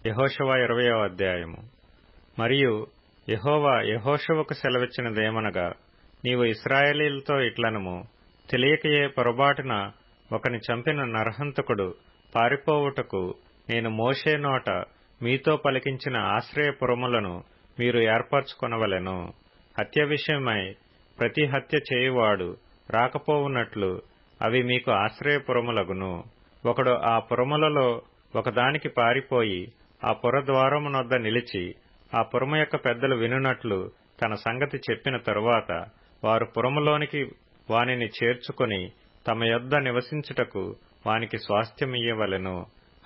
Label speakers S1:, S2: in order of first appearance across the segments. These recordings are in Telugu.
S1: యెహోషువ 20వ అధ్యాయము. మరియు యెహోవా యెహోషువకు సెలవిచ్చినదేమనగా, నీవు ఇశ్రాయేలీయులతో ఇట్లనుము, తెలియకయే పొరబాటున ఒకని చంపిన నరహంతకుడు పారిపోవుటకు నేను మోషే నోట మీతో పలికించిన ఆశ్రయపురములను మీరు ఏర్పరచుకొనవలెను. హత్య విషయమై ప్రతి హత్య చేయువాడు రాకపోవునట్లు అవి మీకు ఆశ్రయపురములగును. ఒకడు ఆ పురములలో ఒకదానికి పారిపోయి ఆ పురద్వారమునొద్ద నిలిచి ఆ పురము యొక్క పెద్దలు వినునట్లు తన సంగతి చెప్పిన తరువాత వారు పురములోనికి వానిని చేర్చుకొని తమ యొద్ద నివసించుటకు వానికి స్వాస్థ్యమియ్యవలెను.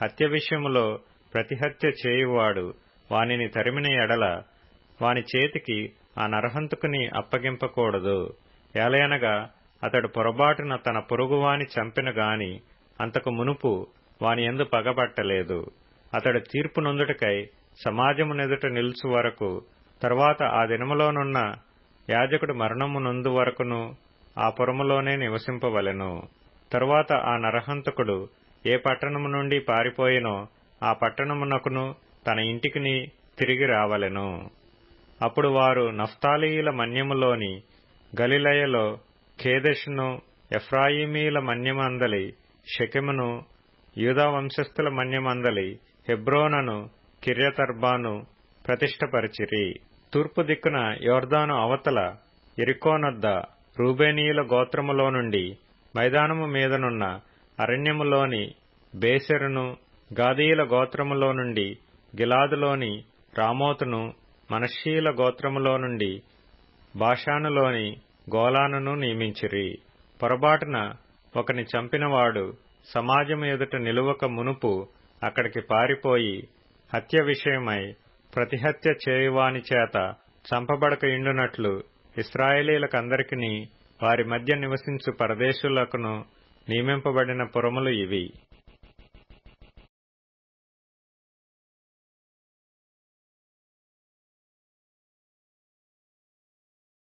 S1: హత్య విషయములో ప్రతి హత్య చేయువాడు వానిని తరిమిన ఎడల వాని చేతికి ఆ నరహంతకుని అప్పగింపకూడదు. ఏలయనగా అతడు పొరబాటున తన పొరుగువాని చంపిన గాని అంతకు మునుపు వాని యందు పగబట్టలేదు. అతడు తీర్పు నొందుటకై సమాజమునెదుట నిలుచు వరకు, తరువాత ఆ దినములోనున్న యాజకుడు మరణము నొందు వరకును ఆ పురములోనే నివసింపవలెను. తరువాత ఆ నరహంతకుడు ఏ పట్టణము నుండి పారిపోయినో ఆ పట్టణమునకును తన ఇంటికిని తిరిగి రావలెను. అప్పుడు వారు నఫ్తాలీయుల మన్యములోని గలిలయలో కేదెషును, ఎఫ్రాయిమీల మన్యమందలి షెకెమును, యూదా వంశస్థుల మన్యమందలి హెబ్రోనును, కిర్యతర్బాను ప్రతిష్ఠపరిచిరి. తూర్పు దిక్కున యోర్దాను అవతల యెరికోనొద్ద రూబేనీయుల గోత్రములో నుండి మైదానము మీదనున్న అరణ్యములోని బేసెరును, గాదీయుల గోత్రములో నుండి గిలాదులోని రామోతును, మనష్షీయుల గోత్రములో నుండి బాషానులోని గోలానును నియమించిరి. పొరబాటున ఒకని చంపినవాడు సమాజము ఎదుట నిలువక మునుపు అక్కడికి పారిపోయి హత్య విషయమై ప్రతిహత్య చేయువాని చేత చంపబడక ఇండునట్లు ఇశ్రాయేలీయులకందరికిని వారి మధ్య నివసించు పరదేశులకును నియమింపబడిన పురములు ఇవి.